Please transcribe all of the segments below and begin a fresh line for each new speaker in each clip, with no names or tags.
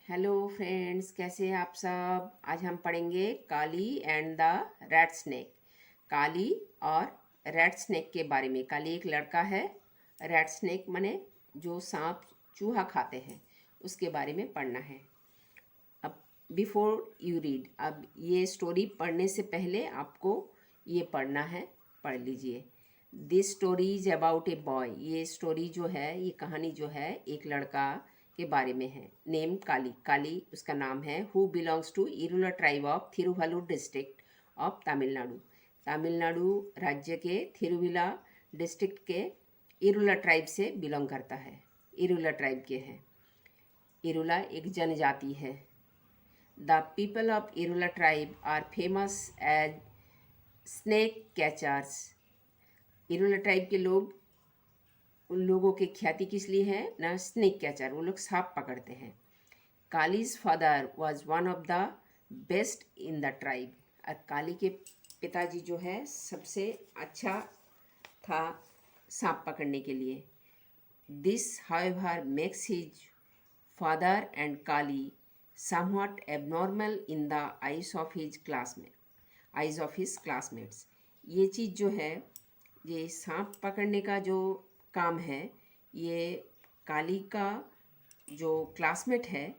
Hello friends, कैसे हैं आप सब। आज हम पढ़ेंगे काली एंड द रैट स्नेक। काली और रैट स्नेक के बारे में। काली एक लड़का है, रैट स्नेक माने जो सांप चूहा खाते हैं, उसके बारे में पढ़ना है। अब बिफोर यू रीड, अब ये स्टोरी पढ़ने से पहले आपको ये पढ़ना है, पढ़ लीजिए। This story is about a boy. ये स्टोरी जो है, ये कहानी जो है, एक लड़का के बारे में है। नेम काली, काली उसका नाम है। Who belongs to Irula tribe of Thiruvallur district of Tamil Nadu. Tamil Nadu राज्य के थिरुविला डिस्ट्रिक्ट के इरुला ट्राइब से बिलोंग करता है। इरुला ट्राइब के हैं। इरुला एक जनजाति है। The people of Irula tribe are famous as snake catchers. Irula tribe के लोग, उन लोगों की ख्याति किस लिए है ना, स्नेक कैचर, वो लोग सांप पकड़ते हैं। Kalij father was one of the best in the tribe. और काली के पिताजी जो है सबसे अच्छा था सांप पकड़ने के लिए। This however makes his father and Kali somewhat abnormal in the eyes of his classmates. ये चीज़ जो है, ये सांप पकड़ने का जो काम है, ये काली का जो क्लासमेट है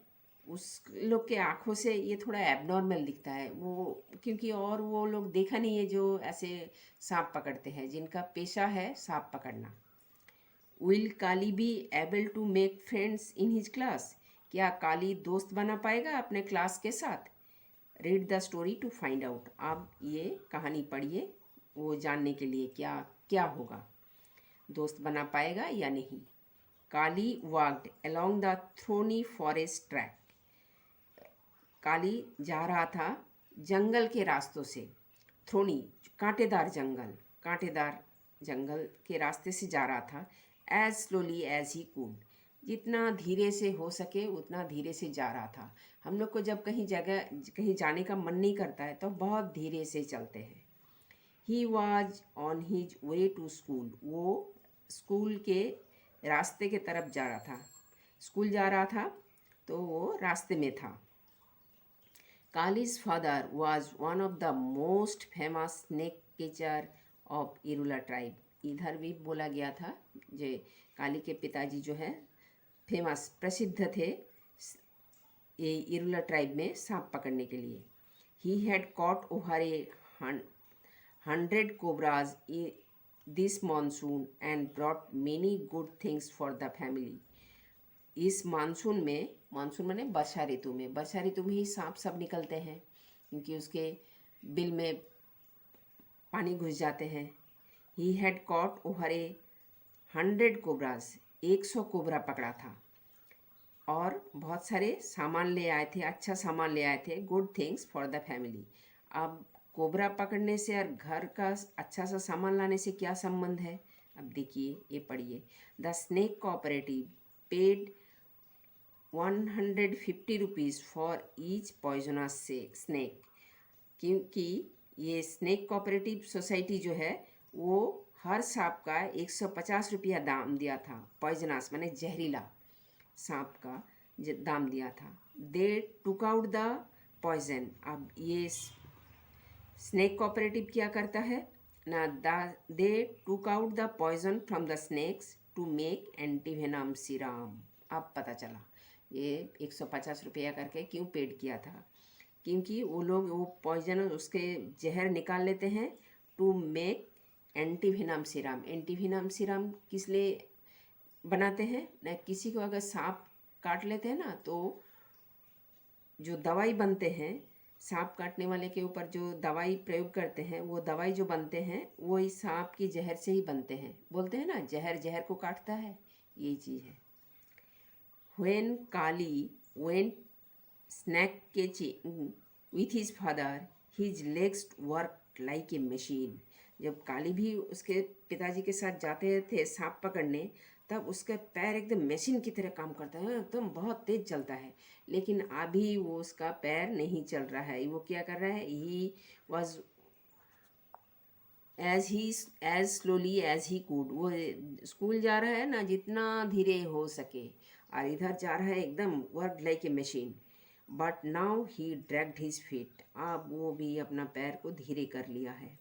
उस लोग के आँखों से ये थोड़ा एबनॉर्मल दिखता है। वो क्योंकि और वो लोग देखा नहीं है जो ऐसे सांप पकड़ते हैं, जिनका पेशा है सांप पकड़ना। Will Kali be able to make friends in his class. क्या काली दोस्त बना पाएगा अपने क्लास के साथ। Read the story to find out. आप ये कहानी पढ़िए वो जानने के लिए क्या क्या होगा, दोस्त बना पाएगा या नहीं। Kali walked along the thorny forest track. Kali जा रहा था जंगल के रास्तों से। थ्रोनी कांटेदार जंगल, कांटेदार जंगल के रास्ते से जा रहा था। As slowly as he could, जितना धीरे से हो सके उतना धीरे से जा रहा था। हम लोग को जब कहीं जाने का मन नहीं करता है तो बहुत धीरे से चलते हैं। He was on his way to school. वो स्कूल के रास्ते के तरफ जा रहा था, स्कूल जा रहा था तो वो रास्ते में था। Kalij father was one of the most famous snake केचर of Irula tribe. इधर भी बोला गया था जो काली के पिताजी जो है फेमस, प्रसिद्ध थे ये इरुला ट्राइब में सांप पकड़ने के लिए। He had cot over A 100 cobras this monsoon and brought many good things for the family. इस मानसून में, मानसून माने वर्षा ऋतु में, वर्षा ऋतु में ही सांप सब निकलते हैं क्योंकि उसके बिल में पानी घुस जाते हैं। He had cot over A 100 cobras, 100 cobra पकड़ा था और बहुत सारे सामान ले आए थे, अच्छा सामान ले आए थे, good things for the family. अब कोबरा पकड़ने से और घर का अच्छा सा सामान लाने से क्या संबंध है, अब देखिए, ये पढ़िए। The snake cooperative paid 150 rupees for each poisonous से स्नेक। क्योंकि ये स्नेक कोऑपरेटिव सोसाइटी जो है वो हर सांप का 150 रुपया दाम दिया था। पॉइजनस माने जहरीला सांप का दाम दिया था। They took out the poison. अब ये स्नेक कोऑपरेटिव क्या करता है ना, they took out the poison from the snakes to make antivenom serum. अब पता चला ये 150 रुपया करके क्यों पेड किया था। क्योंकि वो लोग वो पॉइजन, उसके जहर निकाल लेते हैं to make antivenom serum. Antivenom serum किस लिए बनाते हैं ना, किसी को अगर सांप काट लेते हैं ना तो जो दवाई बनते हैं, सांप काटने वाले के ऊपर जो दवाई प्रयोग करते हैं, वो दवाई जो बनते हैं वो इस सांप की जहर से ही बनते हैं। बोलते हैं ना, जहर जहर को काटता है, यही चीज़ है। When Kali went snack catching with his father, his legs worked like a machine. जब काली भी उसके पिताजी के साथ जाते थे सांप पकड़ने, तब उसका पैर एकदम मशीन की तरह काम करता है, एकदम बहुत तेज चलता है। लेकिन अभी वो उसका पैर नहीं चल रहा है। वो क्या कर रहा है, he was as slowly as he could. वो स्कूल जा रहा है ना, जितना धीरे हो सके। और इधर जा रहा है एकदम work like a machine. But now he dragged his feet, अब वो भी अपना पैर को धीरे कर लिया है।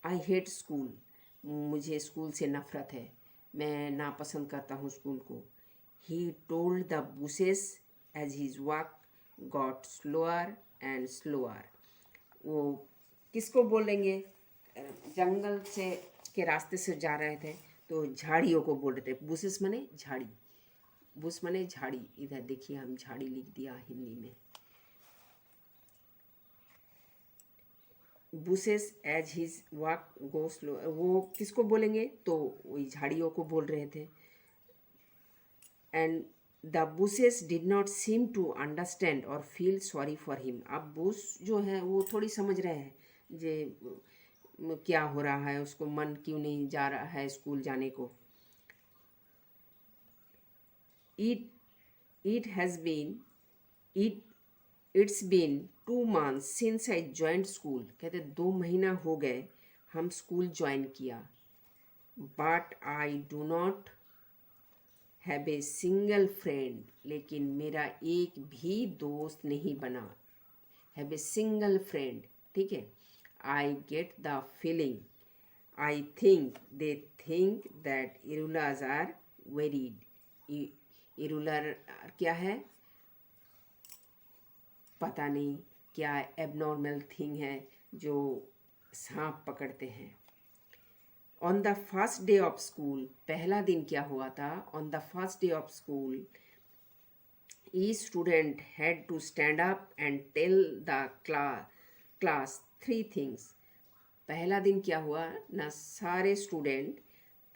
आई हेट स्कूल, मुझे स्कूल से नफ़रत है, मैं नापसंद करता हूँ स्कूल को। He told the bushes as his walk got slower and slower. वो किसको बोलेंगे, जंगल से के रास्ते से जा रहे थे तो झाड़ियों को बोल रहे थे। बुशेस माने झाड़ी, बुश माने झाड़ी। इधर देखिए हम झाड़ी लिख दिया हिंदी में। Bushes as his walk go slow, वो किसको बोलेंगे, तो वही झाड़ियों को बोल रहे थे। And the bushes did not seem to understand और फील सॉरी फॉर हिम। अब बुश जो है वो थोड़ी समझ रहे हैं जे क्या हो रहा है, उसको मन क्यों नहीं जा रहा है स्कूल जाने को। It it has been it it's been 2 months since I joined school. कहते 2 महीना हो गए हम स्कूल ज्वाइन किया। But I do not have a single friend, लेकिन मेरा एक भी दोस्त नहीं बना। हैव ए सिंगल फ्रेंड, ठीक है। I get the feeling, I think they think that Irulas are weird. Irular क्या है पता नहीं, क्या एबनॉर्मल थिंग है जो सांप पकड़ते हैं। On the first day of school, पहला दिन क्या हुआ था, on the first day of school each student had to stand up and tell the class 3 things। पहला दिन क्या हुआ ना, सारे स्टूडेंट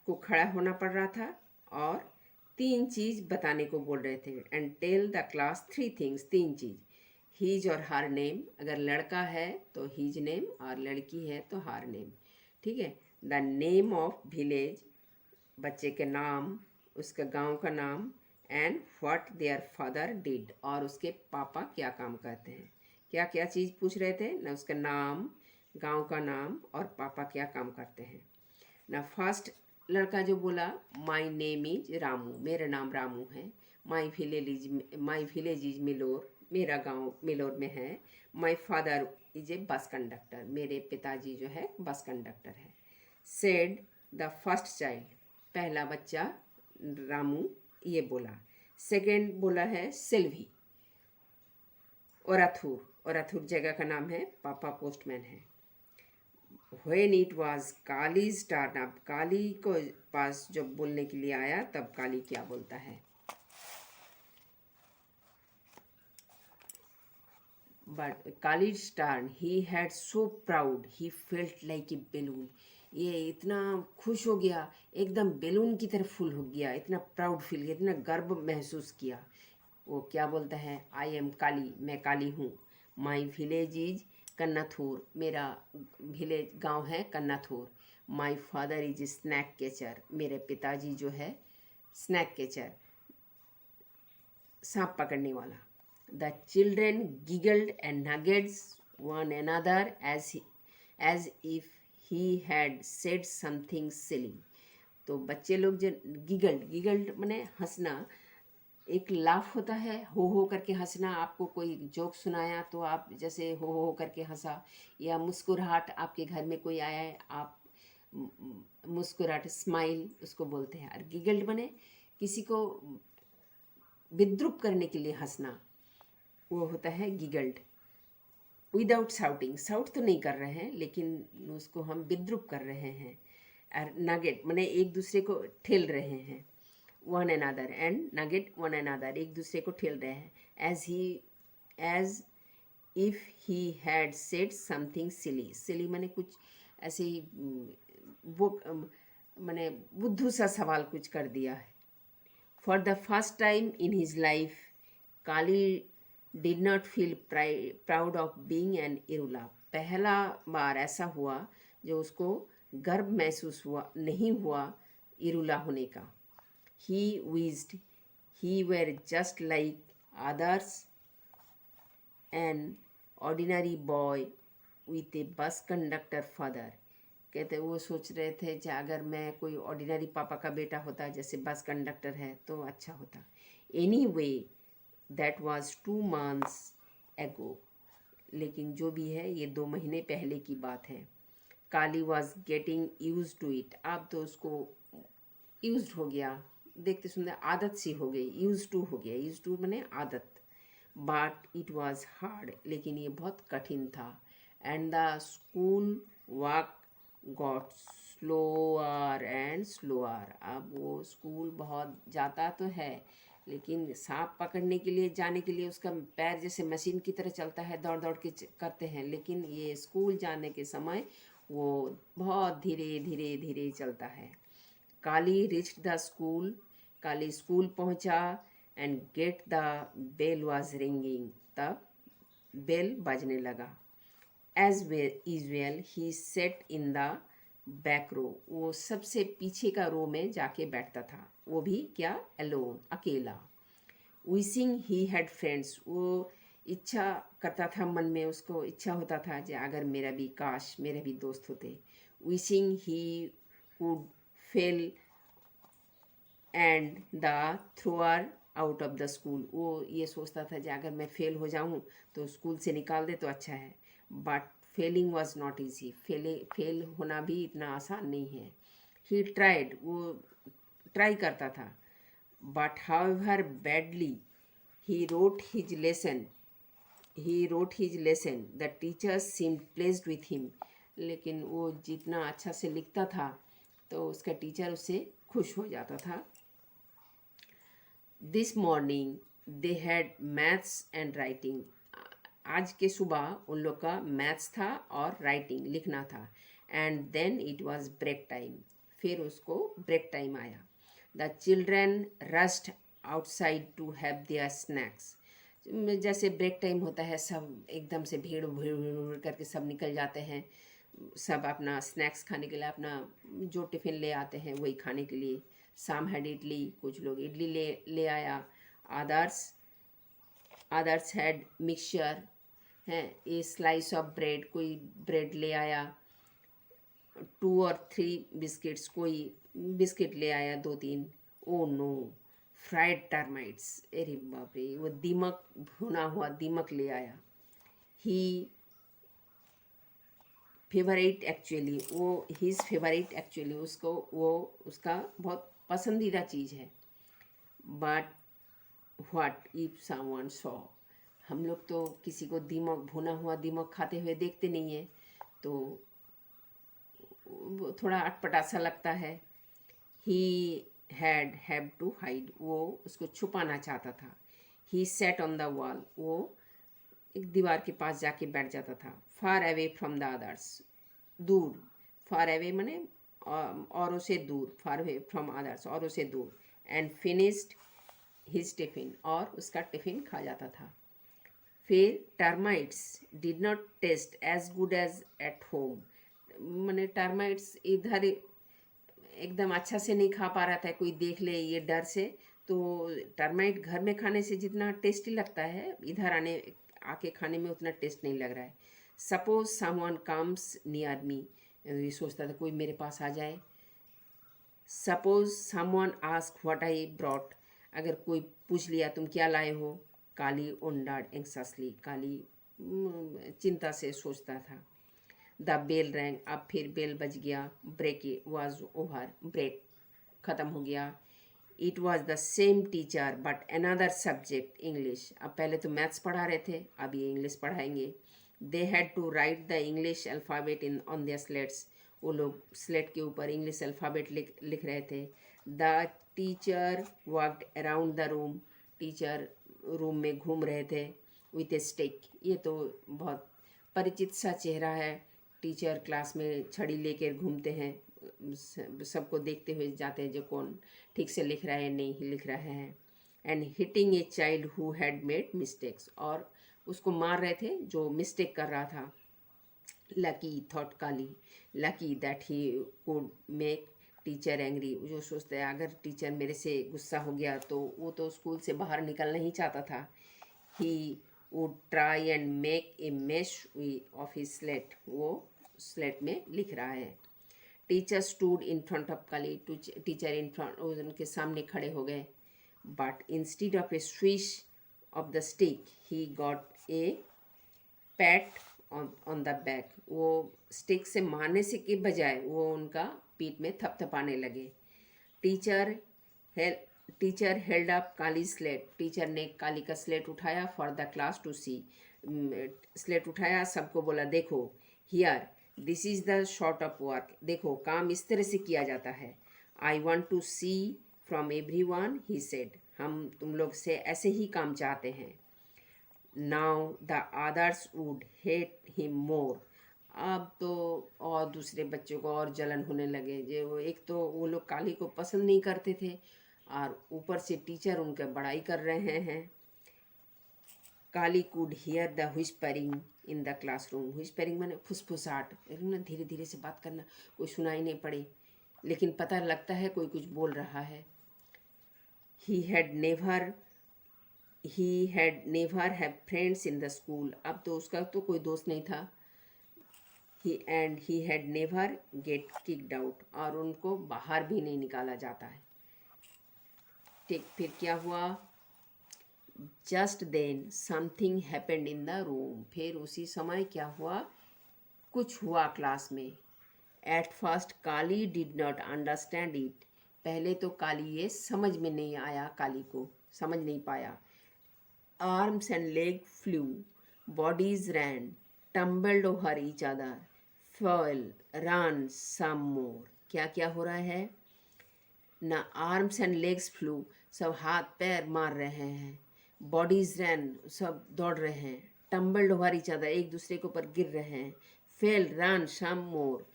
को खड़ा होना पड़ रहा था और 3 चीज़ बताने को बोल रहे थे। And tell the class 3 things, 3 चीज़। हीज और हर नेम, अगर लड़का है तो हीज नेम और लड़की है तो हर नेम, ठीक है। द नेम ऑफ विलेज, बच्चे के नाम, उसका गांव का नाम। And what their father did, और उसके पापा क्या काम करते हैं। क्या क्या चीज़ पूछ रहे थे ना, उसका नाम, गांव का नाम और पापा क्या काम करते हैं ना। फर्स्ट लड़का जो बोला, माई नेम इज रामू, मेरा नाम रामू है। माई विलेज इज मिलोर, मेरा गांव मिलोर में है। माई father is a bus conductor, मेरे पिताजी जो है बस कंडक्टर है। सेड द फर्स्ट चाइल्ड, पहला बच्चा रामू ये बोला। सेकेंड बोला है सेल्वी। औरथुर जगह का नाम है, पापा पोस्टमैन है। When it was kalij turn, अब काली को पास जब बोलने के लिए आया तब काली क्या बोलता है। But kalij turn, he had so proud he felt like a balloon. ये इतना खुश हो गया, एकदम बेलून की तरह फुल हो गया, इतना प्राउड फील किया, इतना गर्व महसूस किया। वो क्या बोलता है, आई एम काली, मैं काली हूँ। माई विलेज इज कन्नाथूर, मेरा विलेज गांव है Kannathur. My father is snake catcher, मेरे पिताजी जो है स्नैक कैचर, सांप पकड़ने वाला। The children giggled and nudged one another as if he had said something silly. तो बच्चे लोग जो गिगल्ड माने हंसना, एक लाफ होता है हो करके हंसना। आपको कोई जोक सुनाया तो आप जैसे हो करके हंसा, या मुस्कुराहट, आपके घर में कोई आया है आप मुस्कुराहट, स्माइल उसको बोलते हैं। और गिगल्ड बने किसी को विद्रूप करने के लिए हंसना, वो होता है गिगल्ड। विदाउट शाउटिंग, शाउट तो नहीं कर रहे हैं लेकिन उसको हम विद्रूप कर रहे हैं। और नगेट माने एक दूसरे को ठेल रहे हैं। One another and nudged one another, एक दूसरे को ठेल रहे हैं। As if he had said something silly, silly माने कुछ ऐसे ही वो माने बुद्धू सा सवाल कुछ कर दिया है। For the first time in his life Kali did not feel proud of being an Irula. पहला बार ऐसा हुआ जो उसको गर्व महसूस हुआ नहीं हुआ इरुला होने का। He wished he were just like others, an ordinary boy with a bus conductor father। कहते वो सोच रहे थे कि अगर मैं कोई ऑर्डिनरी पापा का बेटा होता, जैसे बस कंडक्टर है तो अच्छा होता। Anyway that was 2 months ago। लेकिन जो भी है ये 2 महीने पहले की बात है। Kali was getting used to it. अब तो उसको यूज हो गया, देखते सुनते आदत सी हो गई, यूज टू हो गया। यूज टू मैंने आदत। बट इट वॉज हार्ड, लेकिन ये बहुत कठिन था। And the school walk got slower and slower. अब वो स्कूल बहुत जाता तो है, लेकिन सांप पकड़ने के लिए जाने के लिए उसका पैर जैसे मशीन की तरह चलता है, दौड़ दौड़ के करते हैं, लेकिन ये स्कूल जाने के समय वो बहुत धीरे धीरे धीरे चलता है। Kali reached the school. Kali school पहुंचा and get the bell was ringing. तब बेल बजने लगा। As usual he sat in the back row. वो सबसे पीछे का रो में जाके बैठता था, वो भी क्या, अलोन, अकेला। Wishing he had friends. वो इच्छा करता था, मन में उसको इच्छा होता था कि अगर मेरा भी, काश मेरे भी दोस्त होते। Wishing he could fail and the thrower out of the school. वो ये सोचता था कि अगर मैं फेल हो जाऊं तो स्कूल से निकाल दे तो अच्छा है। But failing was not easy. Fail होना भी इतना आसान नहीं है। ही ट्राइड, वो ट्राई करता था। But however badly he wrote his lesson. The teachers seemed placed with him. लेकिन वो जितना अच्छा से लिखता था तो उसका टीचर उससे खुश हो जाता था। This morning they had maths and writing. आज के सुबह उन लोग का मैथ्स था और राइटिंग, लिखना था। And then it was break time. फिर उसको ब्रेक टाइम आया। The children rushed outside to have their snacks. जैसे ब्रेक टाइम होता है, सब एकदम से भीड़ भीड़ भीड़ करके सब निकल जाते हैं। सब अपना स्नैक्स खाने के लिए अपना जो टिफ़िन ले आते हैं वही खाने के लिए। साम हैड इडली, कुछ लोग इडली ले आया। अदर्स अदर्स हैड मिक्सचर, हैं, ए स्लाइस ऑफ ब्रेड, कोई ब्रेड ले आया। 2 और 3 बिस्किट्स, कोई बिस्किट ले आया 2-3। Oh no, fried termites. अरे बाप रे, वो दीमक, भुना हुआ दीमक ले आया। ही फेवरेट एक्चुअली, वो हिज फेवरेट एक्चुअली, उसको वो उसका बहुत पसंदीदा चीज़ है। But what if someone saw. हम लोग तो किसी को दीमक, भुना हुआ दीमक खाते हुए देखते नहीं है, तो वो थोड़ा अटपटा सा लगता है। ही हैव टू हाइड, वो उसको छुपाना चाहता था। He sat on the wall, वो एक दीवार के पास जाके बैठ जाता था। Far away from the others, दूर। फार अवे मने औरों से दूर, फार अवे फ्रॉम अदर्स, औरों से दूर। एंड फिनिश्ड हिज टिफिन, और उसका टिफिन खा जाता था। फिर termites did not taste as good as at home. मैंने टर्माइट्स इधर एकदम अच्छा से नहीं खा पा रहा था, कोई देख ले ये डर से। तो टर्माइट घर में खाने से जितना टेस्टी लगता है, इधर आके खाने में उतना टेस्ट नहीं लग रहा है। Suppose someone comes near me, ये सोचता था कोई मेरे पास आ जाए। Suppose someone ask what I brought, अगर कोई पूछ लिया तुम क्या लाए हो। काली ओंडाड एंक्ससली, काली चिंता से सोचता था। द बेल रैंग, अब फिर बेल बज गया। ब्रेक वॉज ओवर, ब्रेक ख़त्म हो गया। It was the same teacher but another subject, English. अब पहले तो मैथ्स पढ़ा रहे थे, अब ये इंग्लिश पढ़ाएंगे। They had to write the English alphabet in on their slates. वो लोग स्लेट के ऊपर इंग्लिश अल्फ़ाबेट लिख रहे थे। The teacher walked around the room, teacher room में घूम रहे थे विथ ए स्टिक। ये तो बहुत परिचित सा चेहरा है। टीचर क्लास में छड़ी लेकर घूमते हैं, सबको देखते हुए जाते हैं जो कौन ठीक से लिख रहा है नहीं लिख रहा है। And hitting a child who had made mistakes, और उसको मार रहे थे जो मिस्टेक कर रहा था। Lucky thought Kali, lucky that he could make teacher angry. जो सोचते हैं अगर टीचर मेरे से गुस्सा हो गया तो वो तो स्कूल से बाहर निकलना ही चाहता था। He would try and make a mesh of his slate, वो स्लेट में लिख रहा है। Teacher stood in front of Kali, teacher in front, उनके सामने खड़े हो गए। but instead of a swish of the stick he got a pat on the back. वो स्टिक से मारने से के बजाय वो उनका पीठ में थपथपाने लगे. Teacher help teacher held up Kali slate. Teacher ने काली का स्लेट उठाया for the class to see. Slate उठाया, सबको बोला देखो, here this is the sort of work. देखो काम इस तरह से किया जाता है. I want to see from every one he said. हम तुम लोग से ऐसे ही काम चाहते हैं. Now the others would hate him more. अब तो और दूसरे बच्चों को और जलन होने लगे. जो वो एक तो वो लोग काली को पसंद नहीं करते थे और ऊपर से टीचर उनके बड़ाई कर रहे हैं. Kali could hear the whispering in the classroom. Whispering माने फुसफुसाहट, ना धीरे धीरे से बात करना, कोई सुनाई नहीं पड़े लेकिन पता लगता है कोई कुछ बोल रहा है. He had never have friends in the school. अब तो उसका तो कोई दोस्त नहीं था. He had never get kicked out. और उनको बाहर भी नहीं निकाला जाता है. ठीक, फिर क्या हुआ? Just then something happened in the room. फिर उसी समय क्या हुआ? कुछ हुआ क्लास में. At first Kali did not understand it. पहले तो काली ये समझ में नहीं आया, काली को समझ नहीं पाया. Arms and leg flew, bodies ran, tumbled over each other, fall, run some more. क्या क्या हो रहा है ना? आर्म्स एंड लेग्स फ्लू, सब हाथ पैर मार रहे हैं. बॉडीज रैन, सब दौड़ रहे हैं. टम्बल्ड ओवर ईच अदर, एक दूसरे के ऊपर गिर रहे हैं. फेल, रन सम मोर,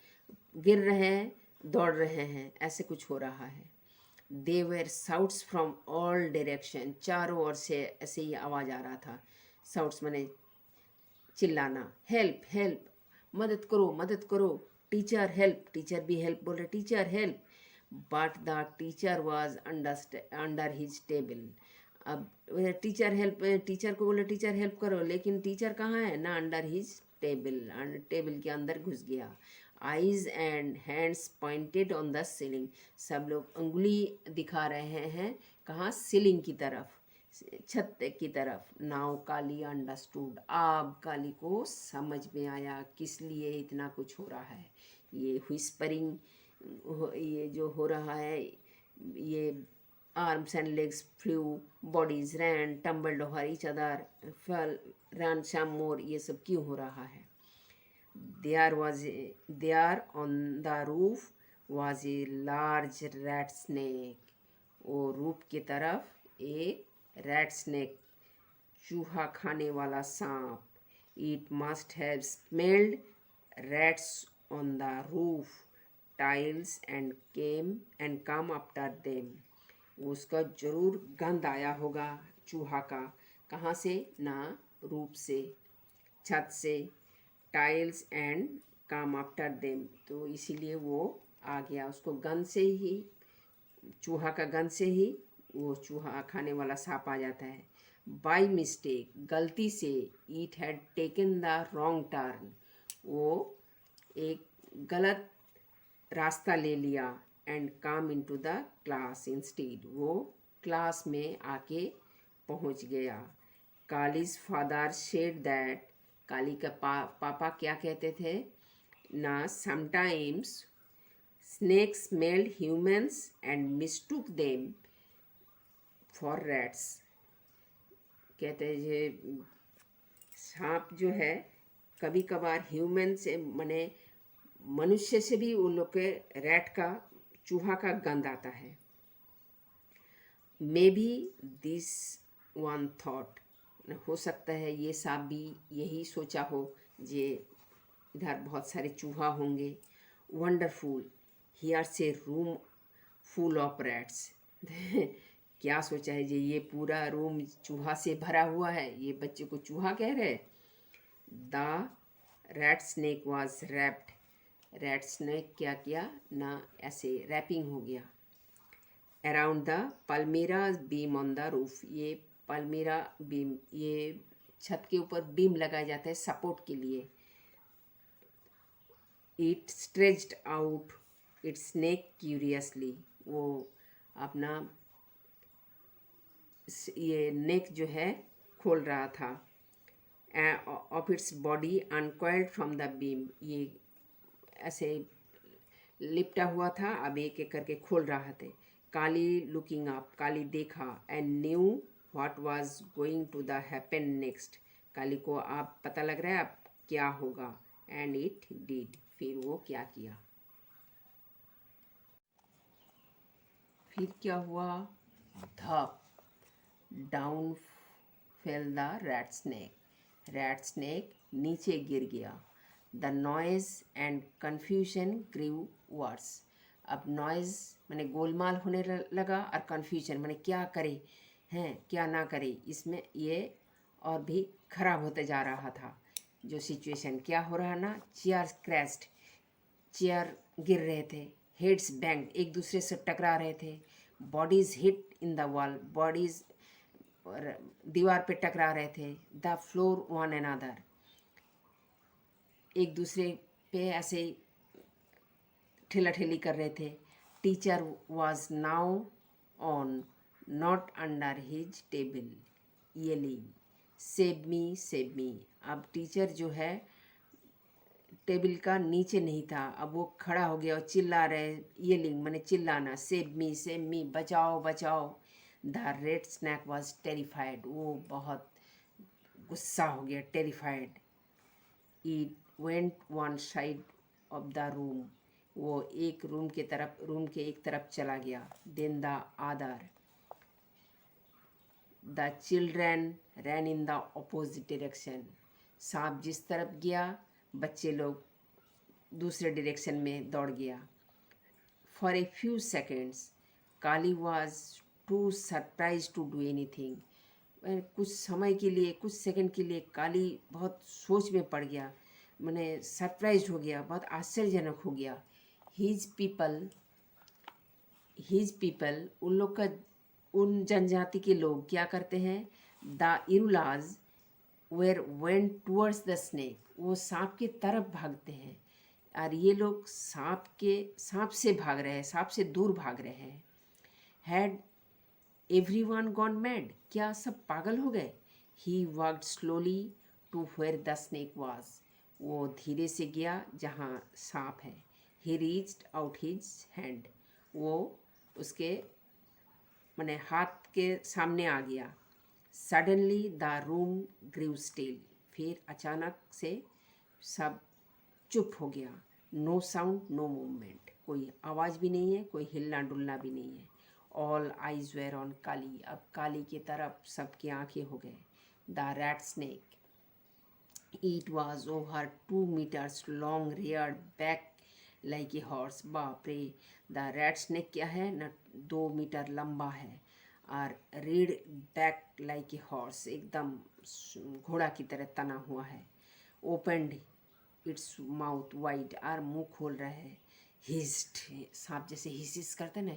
गिर रहे हैं, दौड़ रहे हैं. ऐसे कुछ हो रहा है. They were shouts from all direction. चारों ओर से ऐसे ही आवाज़ आ रहा था. साउट्स माने चिल्लाना. हेल्प हेल्प, मदद करो मदद करो. टीचर हेल्प, टीचर भी हेल्प बोल रहे, teacher help. But the teacher was under his table. अब टीचर हेल्प, टीचर को बोले टीचर हेल्प करो, लेकिन टीचर कहाँ है ना? अंडर हिज टेबल, टेबल के अंदर घुस गया. Eyes and hands pointed on the ceiling. सब लोग उंगली दिखा रहे हैं. कहाँ? सीलिंग की तरफ, छत की तरफ. नाउ काली अंडरस्टूड. अब काली को समझ में आया किस लिए इतना कुछ हो रहा है. ये व्हिस्परिंग, ये जो हो रहा है, ये arms and legs flew, bodies ran, tumbled over each other, fell, ran some more. ये सब क्यों हो रहा है? There on the roof was a large rat snake. वो रूफ की तरफ एक रैट स्नेक, चूहा खाने वाला सांप. It must have smelled rats on the roof tiles and come after them. उसका जरूर गंध आया होगा चूहा का. कहाँ से ना? रूप से, छत से. टाइल्स एंड काम आफ्टर देम, तो इसीलिए वो आ गया. उसको गंध से ही, चूहा का गंध से ही वो चूहा खाने वाला सांप आ जाता है. बाय मिस्टेक, गलती से. It had taken the wrong turn. वो एक गलत रास्ता ले लिया. And come into the class instead. वो क्लास में आके पहुंच गया. Kali's father said that. Kali का पापा क्या कहते थे ना? Sometimes snakes smelled humans and mistook them for rats. कहते हैं ये सांप जो है कभी कभार ह्यूमन से माने मनुष्य से भी उन लोग के रैट का, चूहा का गंध आता है. May be this one thought. हो सकता है ये सांप भी यही सोचा हो, जे इधर बहुत सारे चूहा होंगे. वंडरफुल, हियर से रूम फुल ऑफ रैट्स. क्या सोचा है जी? ये पूरा रूम चूहा से भरा हुआ है. ये बच्चे को चूहा कह रहे. The rat snake was wrapped. Rat snake क्या किया ना? ऐसे रैपिंग हो गया. Around the palmyra beam on the roof. ये पल्मेरा बीम, ये छत के ऊपर बीम लगाया जाता है सपोर्ट के लिए. It stretched out it's neck curiously. वो अपना ये नेक जो है खोल रहा था, of its body uncoiled from the beam, ये ऐसे लिपटा हुआ था, अब एक एक करके खोल रहा थे। काली लुकिंग अप, काली देखा, and knew what was going to the happen next, Kali को अब पता लग रहा है अब क्या होगा। एंड इट डिड, फिर वो क्या किया, फिर क्या हुआ, धप, down fell the rat snake नीचे गिर गया। The noise and confusion grew worse, अब नॉइज मैंने गोलमाल होने लगा, और कन्फ्यूजन मैंने क्या करे हैं क्या ना करे, इसमें ये और भी खराब होते जा रहा था। जो सिचुएशन क्या हो रहा ना, चेयर क्रैश्ड, चेयर गिर रहे थे, हेड्स बैंग एक दूसरे से टकरा रहे थे, bodies hit in the wall, bodies दीवार पे टकरा रहे थे, द फ्लोर वन अनदर, एक दूसरे पे ऐसे ठेला ठेली कर रहे थे। Teacher was now on, not under his table, yelling save me, अब टीचर जो है टेबल का नीचे नहीं था, अब वो खड़ा हो गया और चिल्ला रहे, येलिंग मैंने चिल्लाना, सेव मी, बचाओ बचाओ। The red snake was terrified, वो बहुत गुस्सा हो गया, terrified. It went one side of the room, वो एक रूम के एक तरफ चला गया। Then the other, the children ran in the opposite direction, सांप जिस तरफ गया बच्चे लोग दूसरे डायरेक्शन में दौड़ गया। For a few seconds Kali was too surprise to do anything, कुछ समय के लिए, कुछ सेकंड के लिए काली बहुत सोच में पड़ गया, मैंने सरप्राइज हो गया, बहुत आश्चर्यजनक हो गया। हीज पीपल उन लोग का, उन जनजाति के लोग क्या करते हैं, the Irulas were went towards the snake, वो सांप की तरफ भागते हैं, और ये लोग सांप से भाग रहे हैं, सांप से दूर भाग रहे हैं। हैड एवरीवन गॉन मैड, क्या सब पागल हो गए। He walked slowly to where the snake was, वो धीरे से गया जहाँ सांप है। He reached out his hand, वो उसके मैंने हाथ के सामने आ गया। Suddenly the room grew still, फिर अचानक से सब चुप हो गया। नो साउंड नो मूवमेंट, कोई आवाज़ भी नहीं है, कोई हिलना डुलना भी नहीं है। ऑल आइज वेर ऑन काली, अब काली की तरफ सबकी आंखें हो गए। The rat snake, it was over 2 meters long, reared back like a horse, बाप रे, द रैट स्नेक क्या है न, 2 मीटर लंबा है, और read back like a horse, एकदम घोड़ा की तरह तना हुआ है। ओपनड इट्स माउथ वाइड, और मुंह खोल रहा है। हिस्ड, सांप जैसे हिसिस करते ना,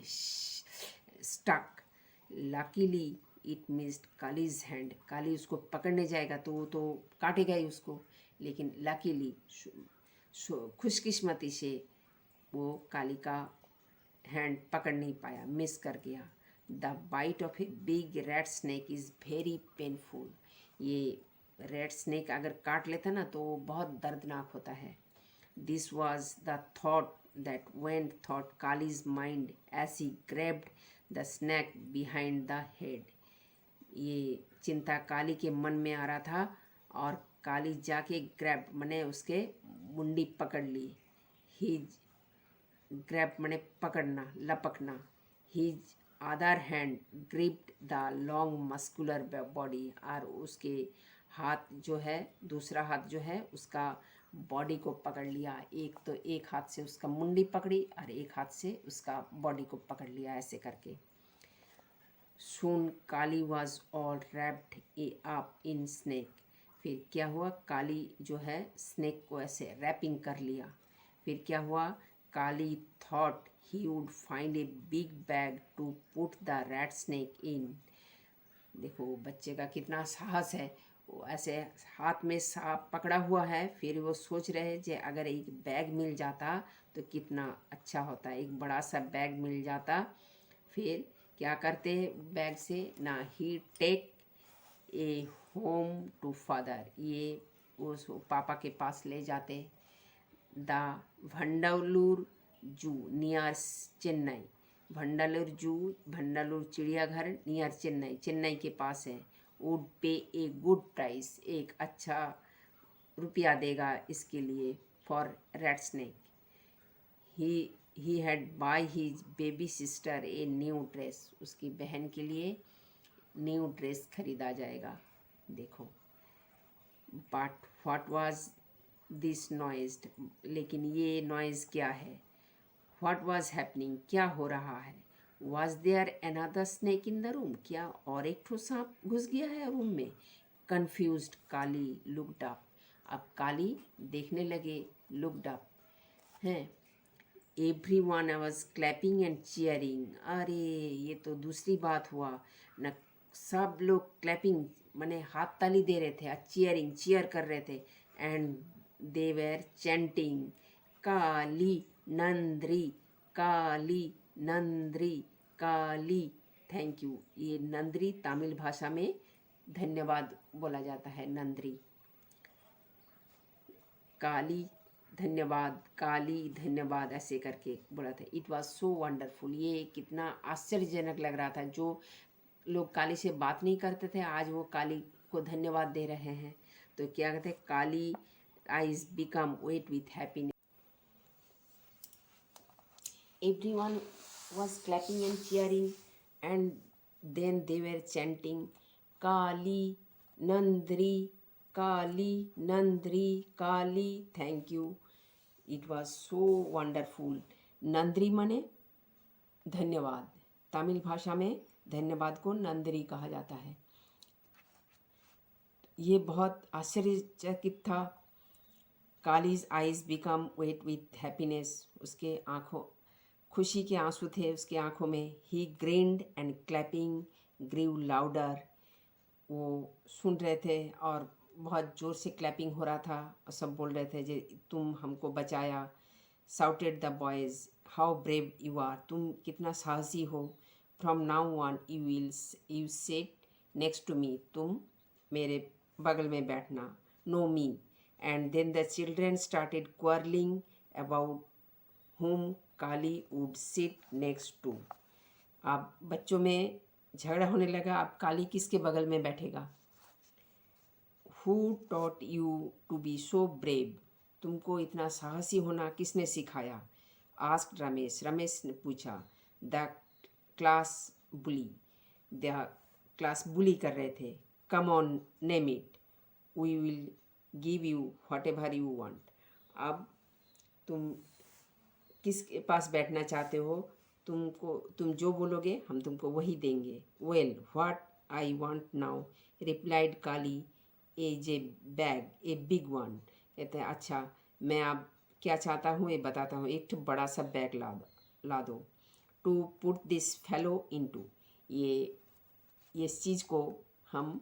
stuck, luckily it missed Kali's hand, Kali उसको पकड़ने जाएगा तो वो तो काटेगा ही उसको, लेकिन लकीली खुशकिस्मती से वो काली का हैंड पकड़ नहीं पाया, मिस कर गया। The bite of a big red snake is very painful, ये रेड स्नेक अगर काट लेता ना तो वो बहुत दर्दनाक होता है। This was the thought that went thought Kali's mind as he grabbed the snake behind the head, ये चिंता काली के मन में आ रहा था, और काली जाके ग्रैब मैंने उसके मुंडी पकड़ ली। हिज ग्रैब मैंने पकड़ना, लपकना। His other hand gripped the long muscular body, और उसके हाथ जो है, दूसरा हाथ जो है उसका बॉडी को पकड़ लिया। एक तो एक हाथ से उसका मुंडी पकड़ी और एक हाथ से उसका बॉडी को पकड़ लिया, ऐसे करके। Soon Kali was all wrapped up in snake, फिर क्या हुआ, काली जो है स्नेक को ऐसे रैपिंग कर लिया। फिर क्या हुआ, Kali thought he would find a big bag to put the rat snake in, देखो बच्चे का कितना साहस है, वो ऐसे हाथ में सांप पकड़ा हुआ है, फिर वो सोच रहे हैं कि अगर एक बैग मिल जाता तो कितना अच्छा होता, एक बड़ा सा बैग मिल जाता, फिर क्या करते बैग से ना, he take a home to father, ये उस पापा के पास ले जाते। द भंडालूर जू नियर चेन्नई, भंडालूर चिड़ियाघर नियर चेन्नई, चेन्नई के पास है। वुड पे ए गुड प्राइस, एक अच्छा रुपया देगा इसके लिए। For red snake, he had by his baby sister a new dress, उसकी बहन के लिए न्यू ड्रेस खरीदा जाएगा। देखो, but what was this noise, लेकिन ये नॉइज़ क्या है। व्हाट वाज हैपनिंग, क्या हो रहा है। Was there another snake in the room, क्या और एक ठो सांप घुस गया है रूम में। कन्फ्यूज्ड काली लुक्ड अप, अब काली देखने लगे, लुक्ड अप हैं। Everyone was clapping and cheering, अरे ये तो दूसरी बात हुआ न, सब लोग क्लैपिंग माने हाथ ताली दे रहे थे, चीयरिंग चीयर कर रहे थे। And they were chanting Kali नंद्री, काली नंद्री, काली थैंक यू। ये नंद्री तमिल भाषा में धन्यवाद बोला जाता है, नंद्री काली धन्यवाद, काली धन्यवाद ऐसे करके बोला था। इट वॉज सो वंडरफुल, ये कितना आश्चर्यजनक लग रहा था। जो लोग काली से बात नहीं करते थे, आज वो काली को धन्यवाद दे रहे हैं। तो क्या कहते हैं, Kali eyes become wet with happiness. Everyone was clapping and cheering, and then they were chanting Kali Nandri, Kali Nandri, Kali, thank you. It was so wonderful. नंद्री माने धन्यवाद, तमिल भाषा में धन्यवाद को नंद्री कहा जाता है। ये बहुत आश्चर्यचकित था। Kali's eyes become wet with happiness, उसके आँखों खुशी के आंसू थे उसके आंखों में। He grinned and clapping grew louder, वो सुन रहे थे और बहुत ज़ोर से क्लैपिंग हो रहा था और सब बोल रहे थे जे तुम हमको बचाया। Shouted the boys how brave you are, तुम कितना साहसी हो। From now on you sit next to me, तुम मेरे बगल में बैठना, no me. And then the children started quarrelling about whom Kali would sit next to. अब बच्चों में झगड़ा होने लगा, अब काली किसके बगल में बैठेगा। Who taught you to be so brave, तुमको इतना साहसी होना किसने सिखाया। आस्क्ड रमेश, रमेश ने पूछा। The class bully, the class bully कर रहे थे। Come on name it, we will give you whatever you want. अब तुम किसके पास बैठना चाहते हो, तुम जो बोलोगे हम तुमको वही देंगे। Well what I want now, replied Kali, is a bag a big one. कहते हैं अच्छा मैं अब क्या चाहता हूँ ये बताता हूँ, एक बड़ा सा बैग ला दो। To put this fellow into, ये इस चीज़ को हम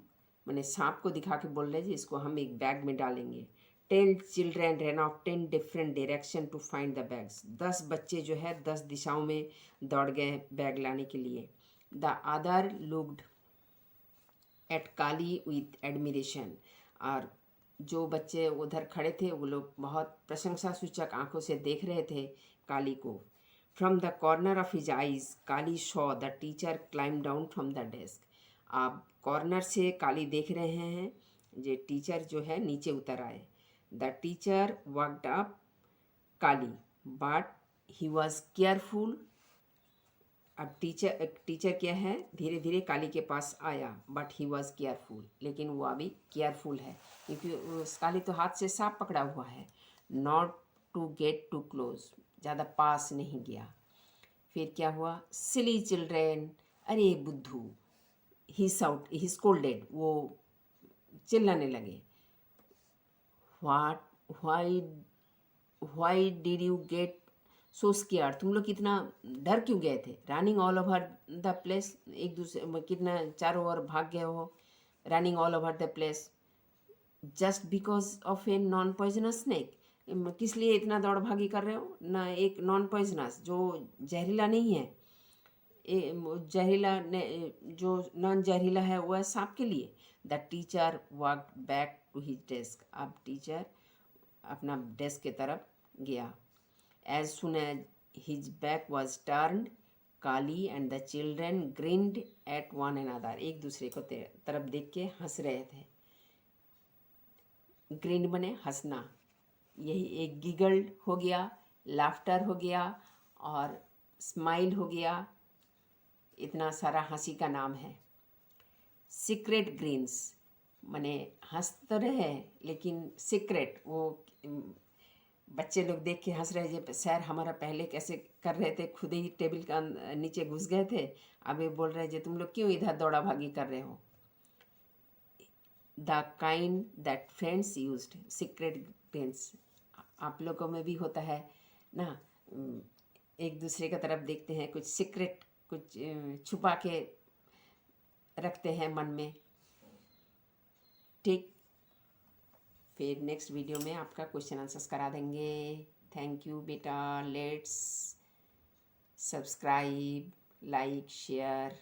मैंने सांप को दिखा के बोल रहे हैं इसको हम एक बैग में डालेंगे। 10 children run off 10 different direction to find the bags, 10 बच्चे जो है 10 दिशाओं में दौड़ गए बैग लाने के लिए। The other looked at Kali with admiration, और जो बच्चे उधर खड़े थे वो लोग बहुत प्रशंसा सूचक आंखों से देख रहे थे काली को। From the corner of his eyes Kali Shaw the teacher climb down from the desk. आप कॉर्नर से काली देख रहे हैं जो टीचर जो है नीचे उतर आए। The teacher walked up Kali but he was careful. अब टीचर क्या है, धीरे धीरे काली के पास आया, बट ही वॉज केयरफुल, लेकिन वो अभी केयरफुल है क्योंकि उस काली तो हाथ से सांप पकड़ा हुआ है। Not to get too close, ज़्यादा पास नहीं गया। फिर क्या हुआ, सिली चिल्ड्रेन, अरे बुद्धू, ही स्कोल्डेड, वो चिल्लाने लगे। Why did you get so scared, तुम लोग कितना डर क्यों गए थे। Running all over the place, एक दूसरे कितना चारों ओर भाग गए हो। Running all over the place just because of a non poisonous snake, किस लिए इतना दौड़ भागी कर रहे हो ना, एक नॉन पॉइजनस जो जहरीला नहीं है, जहरीला जो नॉन जहरीला है वो है सांप के लिए। The teacher walked back to his desk. अब टीचर अपना डेस्क की तरफ गया। As soon as his back was turned, Kali and the children grinned at one another. एक दूसरे को तरफ देख के हंस रहे थे। ग्रिन्ड बने हंसना, यही एक गिगल्ड हो गया, लाफ्टर हो गया और स्माइल हो गया। इतना सारा हंसी का नाम है। सीक्रेट ग्रीन्स माने हंस तो रहे लेकिन सीक्रेट, वो बच्चे लोग देख के हंस रहे जे सर हमारा पहले कैसे कर रहे थे, खुद ही टेबल का नीचे घुस गए थे, अब ये बोल रहे जे तुम लोग क्यों इधर दौड़ा भागी कर रहे हो। The kind that friends used, secret greens आप लोगों में भी होता है ना, एक दूसरे की तरफ देखते हैं, कुछ सीक्रेट कुछ छुपा के रखते हैं मन में। ठीक, फिर नेक्स्ट वीडियो में आपका क्वेश्चन आंसर्स करा देंगे। थैंक यू बेटा। Let's subscribe, like, share.